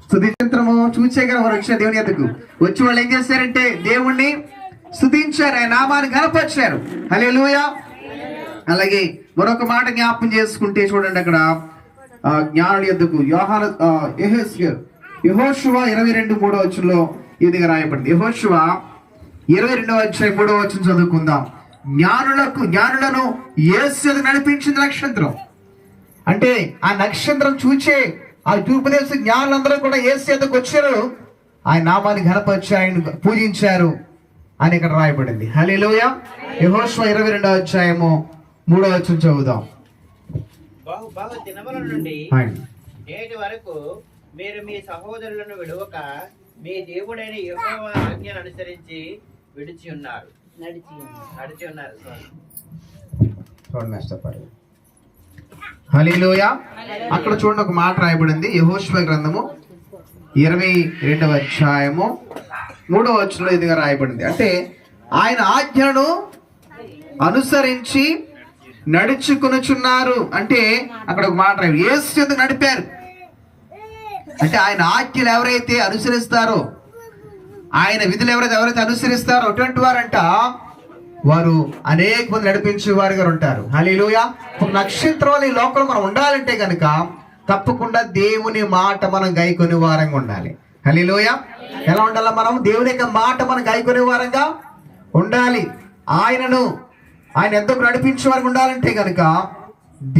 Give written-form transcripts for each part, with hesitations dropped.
స్తుతింత్రము చూచేగా వారు వచ్చిన దేవుని ఎద్దకు వచ్చి వాళ్ళు ఏం చేశారంటే దేవుణ్ణి స్తుతించారు, ఆయన నామాన్ని గణపరిచారు. హల్లెలూయా. అలాగే మరొక మాట జ్ఞాపకం చేసుకుంటే చూడండి, అక్కడ జ్ఞానుడి యొద్దకు యెహోషువ 22:3 ఈ విధంగా రాయబడింది. యెహోషువ 22:3 చదువుకుందాం. జ్ఞానులను యేసు యొద్దకు నడిపించింది నక్షత్రం. అంటే ఆ నక్షత్రం చూచే ఆ తూర్పుదేశ జ్ఞానులందరూ కూడా యేసు యొద్దకు వచ్చారు, ఆయన నామాన్ని ఘనపరిచారు, ఆయన పూజించారు అని ఇక్కడ రాయబడింది. హల్లెలూయా. యెహోషువ 22:3 చదువుదాం. బహు దినముల నుండి నేటి వరకు మీరు మీ సహోదరులను విడువక మీ దేవుడైన యెహోవా ఆజ్ఞను అనుసరించి నడిచి ఉన్నారు. హల్లెలూయా. అక్కడ చూడండి, ఒక మాట రాయబడింది. యెహోషువ గ్రంథము 22:3 ఇదిగా రాయబడింది. అంటే ఆయన ఆజ్ఞను అనుసరించి నడుచుకొనుచున్నారు. అంటే అక్కడ ఒక మాట రాయబడింది, యేసు యొద్దకు నడిపారు. అంటే ఆయన ఆజ్ఞలు ఎవరైతే అనుసరిస్తారో, ఆయన విధులు ఎవరైతే అనుసరిస్తారో అటువంటి వారంట వారు అనేక మంది నడిపించే వారిగా ఉంటారు. హల్లెలూయా. ఒక నక్షత్రం వల్ల ఈ లోకంలో మనం ఉండాలంటే కనుక తప్పకుండా దేవుని మాట మనం గైకొని వారంగా ఉండాలి. హల్లెలూయా. ఎలా ఉండాలి? మనం దేవుని యొక్క మాట మనం గైకొని వారంగా ఉండాలి. ఆయన ఎంతకు నడిపించే వారికి ఉండాలంటే కనుక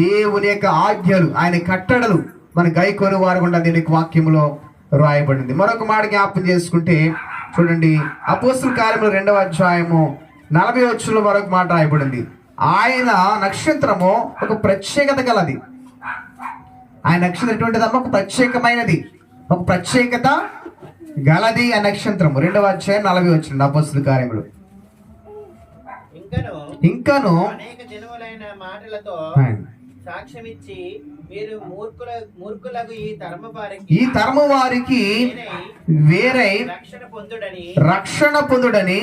దేవుని యొక్క ఆజ్ఞలు, ఆయన కట్టడలు మన గైకొని వారు ఉండాలి. దీని వాక్యములో రాయబడింది. మరొక మాట జ్ఞాపకం చేసుకుంటే చూడండి, అపోస్తలుల కార్యములు 2:40 మరొక మాట రాయబడింది. ఆయన నక్షత్రము ఒక ప్రత్యేకత గలది. ఆయన నక్షత్రం ఎటువంటిదమ్మా? ఒక ప్రత్యేకమైనది, ఒక ప్రత్యేకత గలది ఆ నక్షత్రము. 2:40 అపోస్తలుల కార్యములు. ఇంకను అనేక జనములైన మాటలతో సాక్ష్యమిచ్చి మీరు మూర్ఖులకు ఈ తరము వారికి వేరై రక్షణ పొందుడని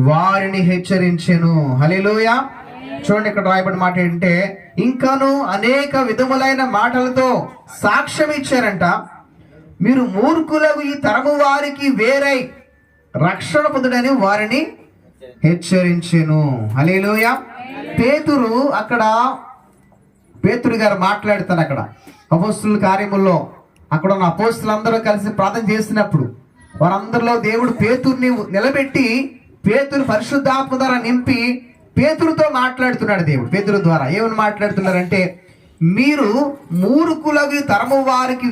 వారిని హెచ్చరించెను. హల్లెలూయా. చూడండి, ఇక్కడ రాయబడిన మాట ఏంటంటే ఇంకాను అనేక విధములైన మాటలతో సాక్ష్యం ఇచ్చారంట. మీరు మూర్ఖులకు ఈ తరము వారికి వేరై రక్షణ పొందుడని వారిని హెచ్చరించెను. హల్లెలూయా. పేతురు గారు మాట్లాడుతారు అక్కడ అపోస్తలుల కార్యముల్లో. అక్కడ ఉన్న అపోస్తలులందరూ కలిసి ప్రార్థన చేసినప్పుడు వారందరిలో దేవుడు పేతురుని నిలబెట్టి పేతురు పరిశుద్ధాత్మ ద్వారా నింపి పేతురుతో మాట్లాడుతున్నాడు. దేవుడు పేతురు ద్వారా ఏమని మాట్లాడుతున్నారంటే, మీరు మూర్ఖులకు తరము వారికి